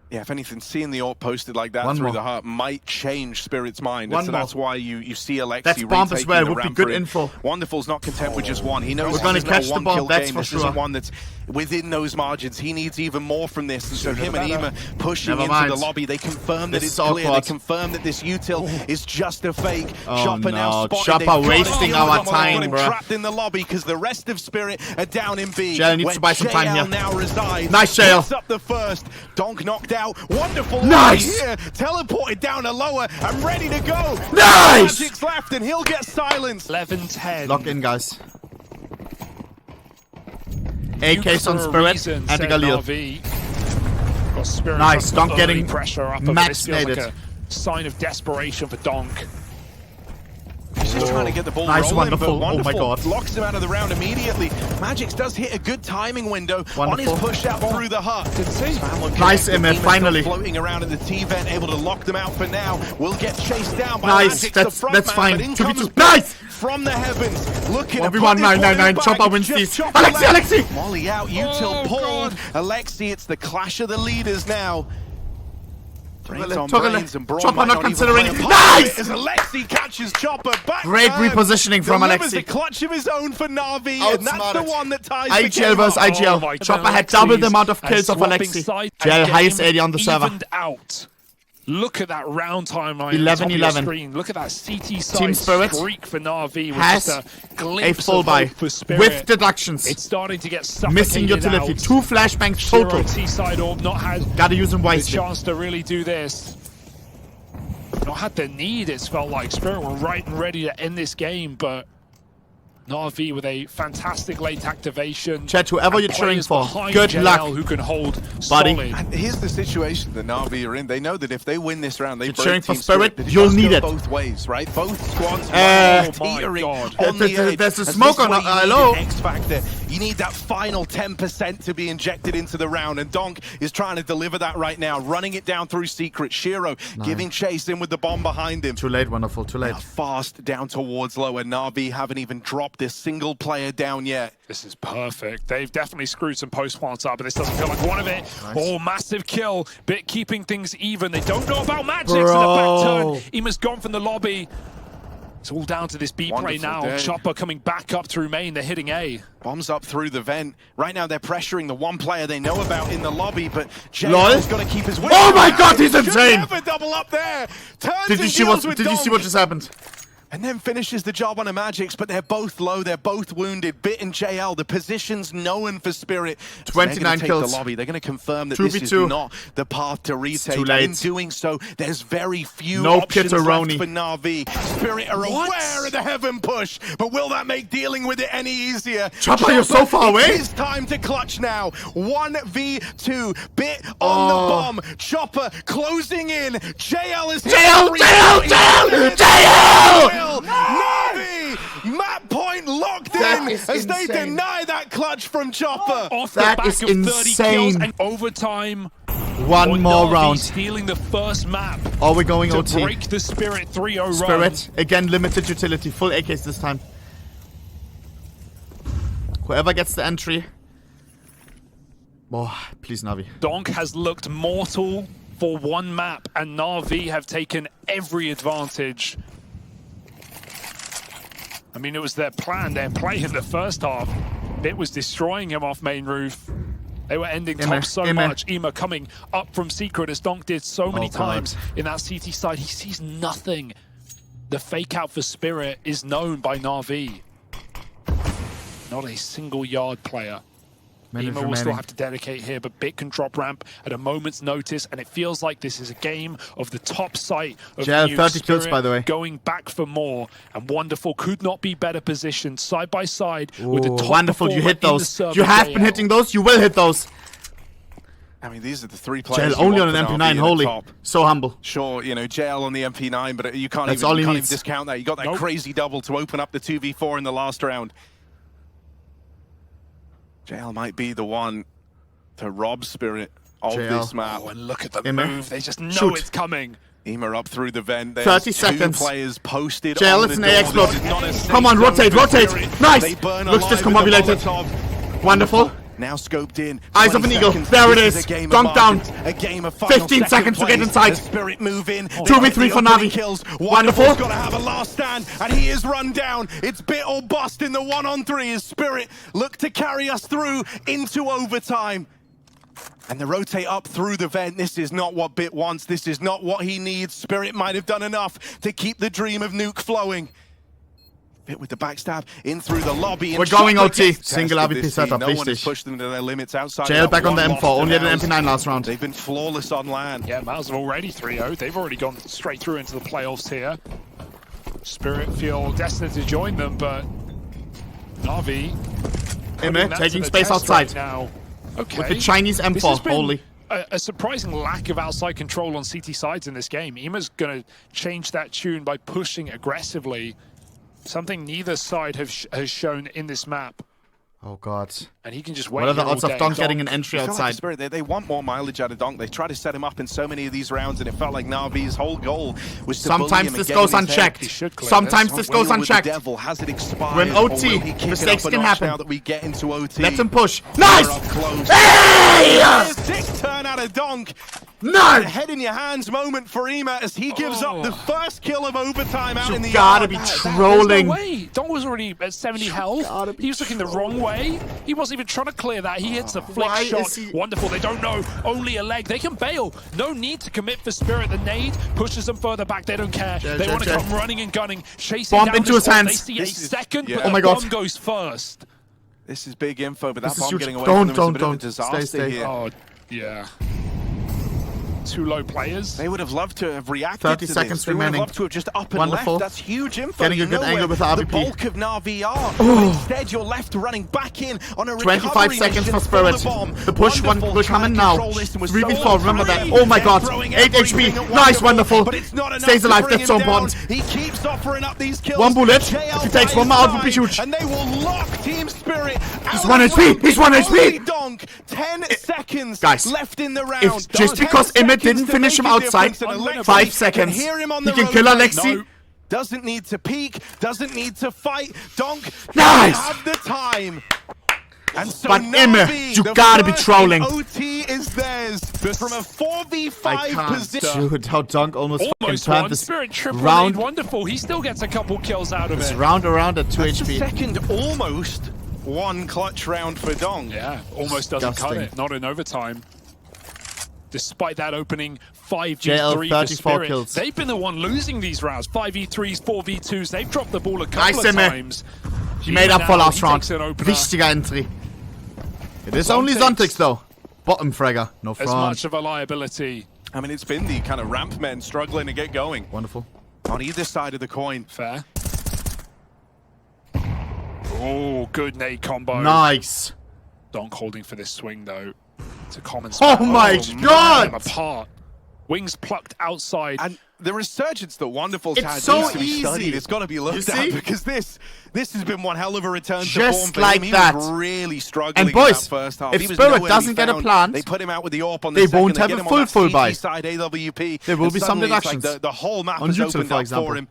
Yeah, if anything, seeing the AWP posted like that through the heart might change Spirit's mind. So that's why you see Alexi that's bomb as well. the Would be good info. Wonderful's not content with just one. He knows we're going to catch the ball. That's for this sure. isn't one that's within those margins. He needs even more from this. And so him and Ema pushing into the lobby. They confirm that it's clear. They confirm that this util is just a fake. Chopper now spotted. Chopper wasting our time, bro. Trapped in the lobby because the rest of Spirit are down in B. JL needs to buy some time here. Now resides. Nice, JL. Puts up the first. Donk knocked out. Wonderful. Nice! Here, teleported down to lower. I'm ready to go. Nice! Magic's left, and he'll get silenced. 11-10. Lock in, guys. AK's on Spirit and Galil. Nice, Donk getting maxinated. Like a sign of desperation for Donk. He's just trying to get the ball rolling, wonderful. But wonderful. Oh my god. Locks him out of the round immediately. Magix does hit a good timing window on his push out through the hut. Nice, Emmett, finally. Floating around in the T-vent, able to lock them out for now. Will get chased down by Magix, that's fine. 2v2. Nice! From the heavens, looking at 1v1 Chopper wins these. Alexi! Molly out, Util pulled. Alexi, it's the clash of the leaders now. Chopper not considering. Nice! As Alexi catches Chopper back. Great repositioning from Delivers Alexi. a clutch of his own for Na'Vi, and that's the one that ties IGL versus IGL. Chopper had double the amount of kills of Alexi. JL highest AD on the server. Out. Look at that round timeline. 11-11. Look at that CT side Team Spirit streak for Na'Vi. has a full buy with deductions. It's starting to get suffocated. Missing utility. Out. 2 flashbangs total. T-side orb not had gotta use them wisely. The chance to really do this. Not had the need. It's felt like Spirit were right and ready to end this game, but Na'Vi with a fantastic late activation. Chat, whoever you're cheering for, good JL luck, who can hold buddy. solid. And here's the situation that Na'Vi are in. They know that if they win this round, they cheering for Team Spirit. But You'll need it both ways, right? Both squads teetering on the edge. There's a smoke on hello. X factor. You need that final 10% to be injected into the round, and Donk is trying to deliver that right now, running it down through Secret. Shiro giving chase in with the bomb behind him. Too late, wonderful, too late. Now fast down towards lower. Na'Vi haven't even dropped this single player down yet. This is perfect. They've definitely screwed some post plants up, but this doesn't feel like one of it. Nice. Oh, massive kill. Bit keeping things even. They don't know about Magix in the back turn. Ema's gone from the lobby. It's all down to this B play now. Day. Chopper coming back up through main. They're hitting A. Bombs up through the vent. Right now they're pressuring the one player they know about in the lobby, but JL's got to keep his win. Oh my god, he's insane! Never double up there. Did you see what just happened? And then finishes the job on a Magix, but they're both low, they're both wounded. Bit and JL, the position's known for Spirit. 29 kills. The lobby. They're going to confirm that 2v2. This is not the path to retake. Too late. In doing so, there's very few no options left Pitteroni for Na'Vi. Spirit are aware of the heaven push, but will that make dealing with it any easier? Chopper, you're so far away. It's time to clutch now. 1v2. Bit on the bomb. Chopper closing in. JL is JL! Na'Vi! Map point locked in as they deny that clutch from Chopper. Off the back of 30 kills and overtime. One more round. Stealing the first map. Are we going to OT? Break the Spirit 3-0 run. Spirit, again, limited utility. Full AKs this time. Whoever gets the entry. Oh, please, Navi. Donk has looked mortal for one map, and NAVI have taken every advantage. I mean, it was their plan, their play in the first half. It was destroying him off main roof. They were ending top so much. Ema coming up from secret as Donk did so many times in that CT side. He sees nothing. The fake out for Spirit is known by NAVI. Not a single yard player. Ema will still have to dedicate here, but Bit can drop ramp at a moment's notice, and it feels like this is a game of the top site of Nuke. 30 kills, by the way. Going back for more, and Wonderful could not be better positioned side by side with the top Wonderful, you hit those. You have been JL. hitting those, you will hit those. I mean, these are the three players. JL only on an MP9, holy. So humble. Sure, you know, JL on the MP9, but you can't even discount that. You got that crazy double to open up the 2v4 in the last round. JL might be the one to rob Spirit of this map. Oh, and look at the move. They just know it's coming. Ema up through the vent. There's 30 seconds. 2 players posted JL, on it's the an A door. explode. Come on, rotate, rotate. Nice. Looks discombobulated. Wonderful. Now scoped in. Eyes of an eagle. There it is. Dunk down. A game of 15 seconds to get inside. Spirit move in. 2v3 for Navi. Wonderful. Got to have a last stand, and he is run down. It's bit or bust in the 1-on-3 as Spirit look to carry us through into overtime. And they rotate up through the vent. This is not what Bit wants. This is not what he needs. Spirit might have done enough to keep the dream of Nuke flowing. Bit with the backstab in through the lobby. We're going OT. Single AVP setup. No one has pushed them to their limits outside. JL back on the M4. Only had an MP9 last round. They've been flawless on land. Yeah, Mals are already 3-0. They've already gone straight through into the playoffs here. Spirit feel destined to join them, but NAVI taking space outside. Now. Okay. With the Chinese M4, holy. A surprising lack of outside control on CT sides in this game. Ema's going to change that tune by pushing aggressively. Something neither side has shown in this map. Oh, God. And he can just wait. What are the odds of Donk getting an entry outside? Like they want more mileage out of Donk. They try to set him up in so many of these rounds, and it felt like Navi's whole goal was to sometimes this goes unchecked. Sometimes this goes unchecked. Has it expired? We're in OT. Mistakes can happen. Now that we get into OT. Let him push. Nice! Hey! Sick turn out of Donk. No! Head in your hands moment for Ema as he gives up the first kill of overtime out in the gotta yard. be trolling. No way. Donk was already at 70 health. He was looking the wrong way. He wasn't even trying to clear that. He hits a flick shot. Wonderful. They don't know. Only a leg. They can bail. No need to commit for Spirit. The nade pushes them further back. They don't care. They want to come running and gunning, chasing bomb down into his hands. They see a second, but oh my the God. bomb goes first. This is big info, but that bomb huge. getting away from them is a bit of a Don't. disaster Stay. here. Oh, yeah. Two low players. They would have loved to have reacted 30 to seconds this. They would remaining. have loved to have just up and Wonderful. left. That's huge info. Getting a good angle with the RVP. The bulk of NAVI are. Instead, you're left running back in on a 25 seconds for Spirit. The push one will come in now. 3v4, remember that. Oh my God. 8 HP. Nice, Wonderful. Stays alive, that's so important. He keeps offering up these kills. One bullet. If he takes one more out, would be huge. And they will lock Team Spirit. He's 1 HP. He's 1 HP. Donk. 10 seconds guys, left in the round. Just because Emmett didn't finish him outside, 5 seconds, he can kill Alexi. No. Doesn't need to peek, doesn't need to fight. Donk nice. have the time. And so but NAVI, you gotta be trolling. OT is theirs from a 4v5 position. Dude, how Donk almost turned this Spirit triple round. Wonderful. He still gets a couple kills out of it. Round around at 2 That's HP. The second almost one clutch round for Donk. Yeah, almost doesn't cut it. Not in overtime. Despite that opening 5v3 for Spirit, kills. They've been the one losing these rounds. 5v3s, 4v2s. They've dropped the ball a couple of times. He made up for last round. Wichtiger Entry. It is only Zontics though. Bottom fragger. No front. As much of a liability. I mean, it's been the kind of ramp men struggling to get going. Wonderful. On either side of the coin. Fair. Oh, good nade combo. Nice. Donk holding for this swing though. It's a common spot. Oh my God! Man, apart. Wings plucked outside. And the resurgence that Wonderful's had so needs to be studied. easy. It's got to be looked at because this has been one hell of a return to Just form for like him. He that. was really struggling And boys, in that first half. if He was Spirit nowhere to doesn't be get a found. plant, they put him out with the AWP on the they second. won't They have get a him on full that buy. CT side AWP. There will be some Suddenly it's like deductions. the whole map On has YouTube, opened for up example. for him.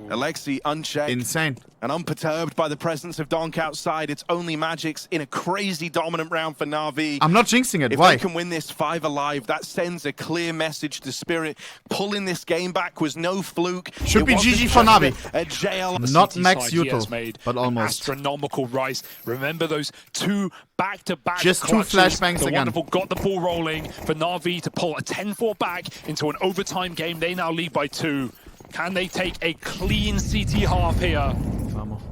Alexi unchecked. Insane. And unperturbed by the presence of Donk outside. It's only Magics in a crazy dominant round for Na'Vi. I'm not jinxing it. If Why? they can win this 5 alive, that sends a clear message to Spirit. Pulling this game back was no fluke. Should be GG for Navi. At JL. Not max He has util, made but an almost. astronomical rise. Remember those 2 back-to-back Just 2 clutches. flashbangs The again. Wonderful got the ball rolling for Na'Vi to pull a 10-4 back into an overtime game. They now lead by 2. Can they take a clean CT half here?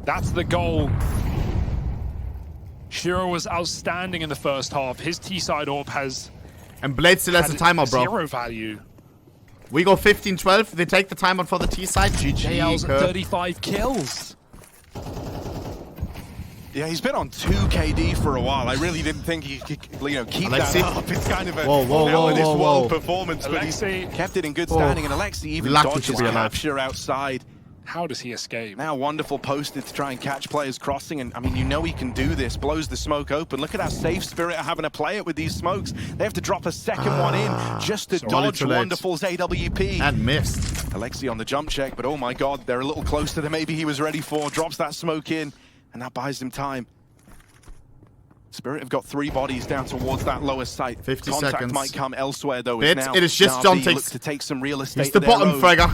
That's the goal. Shiro was outstanding in the first half. His T-side AWP has... And Blade still has a timeout, bro. 0 value. We go 15-12. They take the timeout for the T side. GG. JL's at 35 kills. Yeah, he's been on 2 KD for a while. I really didn't think he could, keep Alexi. that up. It's kind of a Whoa. world performance, but Alexi. he kept it in good standing. And Alexi even Lucky dodges to be alive. capture outside. How does he escape? Now Wonderful posted to try and catch players crossing, and I mean, he can do this. Blows the smoke open. Look at how safe Spirit are having to play it with these smokes. They have to drop a second one in just to dodge Wonderful's AWP. And missed. Alexi on the jump check, but oh my god, they're a little closer than maybe he was ready for. Drops that smoke in, and that buys him time. Spirit have got 3 bodies down towards that lower site. 50 Contact seconds. might come elsewhere though. It is just Na'Vi John look to take some real estate. He's the bottom fragger.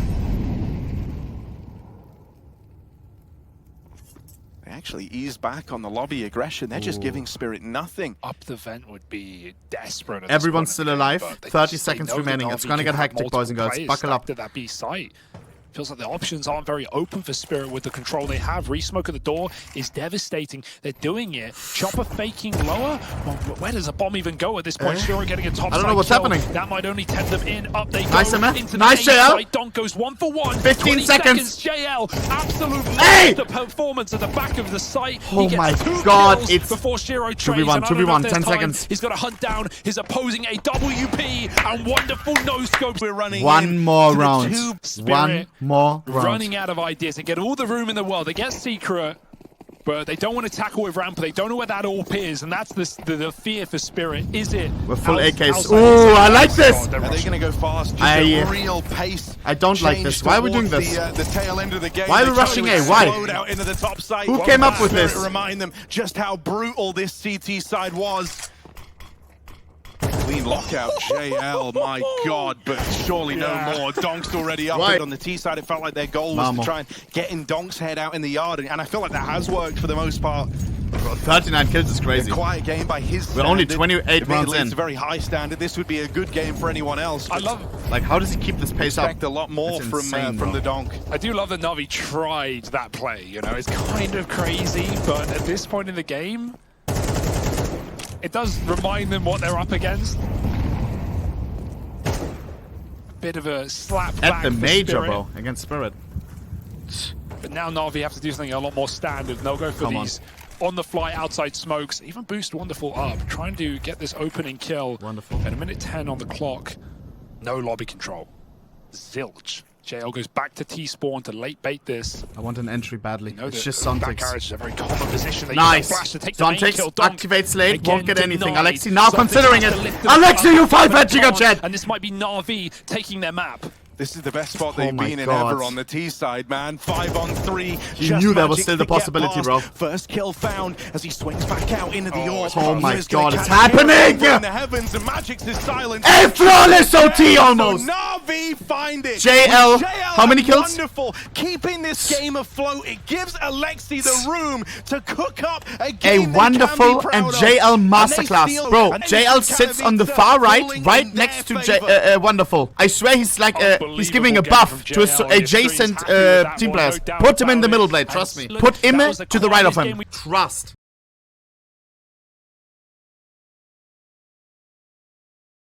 They actually ease back on the lobby aggression. They're just giving Spirit nothing. Up the vent would be desperate. At Everyone's this still point in the game, alive. but they 30 just- seconds they know that remaining. It's Na'Vi gonna can get have hectic, boys and multiple girls. players Buckle up. stacked at that B site. Feels like the options aren't very open for Spirit with the control they have. Resmoke at the door is devastating. They're doing it. Chopper faking lower. Well, where does a bomb even go at this point? Shiro getting a top I don't know what's happening. That might only tempt them in. Up they go. Nice, Emma. Into the Nice, A JL. site. Donk goes 1 for 1. 15 20 seconds. JL. Absolute Hey! the performance at the back of the site. Oh He gets my 2 God, kills it's before Shiro trays. 2v1, and I don't know 2v1, if there's 10 time. seconds. He's got to hunt down his opposing AWP and Wonderful no scope. We're running One in more to the round. 2. One more round. Running out of ideas. They get all the room in the world. They get Secret, but they don't want to tackle with Ramp. They don't know where that AWP is, and that's the fear for Spirit. Is it? We're full AKs. outside Ooh, I like this. Are they going to go fast? Just a real pace. I don't like change this. Why are we doing towards this? The tail end of the game. Why are we They rushing try to A? Why? explode out into the top side. Who came up with Spirit this? Remind them just how brutal this CT side was. Clean lockout, JL, my god, but surely no more. Donk's already up it on the T side. It felt like their goal was to try and get in Donk's head out in the yard, and I feel like that has worked for the most part. 39 kills is crazy. A quiet game by his We're only standard. 28 rounds in. It's a very high standard. This would be a good game for anyone else. I love. Like, how does he keep this pace up? Expect a lot more That's from insane, from bro. the Donk. I do love that Navi tried that play. You know, it's kind of crazy, but at this point in the game, it does remind them what they're up against. Bit of a slap At back the for major, Spirit. bro, against Spirit. But now Navi have to do something a lot more standard. They'll go for these on-the-fly outside smokes. Even boost Wonderful up, trying to get this opening kill. Wonderful. At a minute 10 on the clock. No lobby control. Zilch. JL goes back to T-spawn to late bait this. I want an entry badly. You know It's that just back Suntix. carriage is a very common position. They Nice. use that flash to take the main Suntix kill. Donk activates late, again won't get anything. denied. Alexi now Suntix considering has it. to lift them Alexi, up. you 5-edging a jet. And this might be Na'Vi taking their map. This is the best spot they've my been in God. ever on the T side, man. 5-on-3. He knew there was still the possibility, bro. First kill found as he swings back out into the AWP. Oh my He's gonna God, it's catch him happening! in the heavens, and Magic's is silent. A flawless OT almost. So Na'Vi find it. JL, With how many kills? Wonderful, keeping this game afloat. It gives Alexi the room to cook up a game. A they wonderful can be and proud of. JL And they masterclass. feel- Bro, and JL this sits on the Katowice far right, pulling right in next to their favor. Wonderful. I swear he's like, he's giving a Unbelievable buff game from to JL. his adjacent Happy with that team one, players. no doubt Put him in about the it. middle blade, And trust me. look, Put him that was the to the right of quietest him. game we- Trust.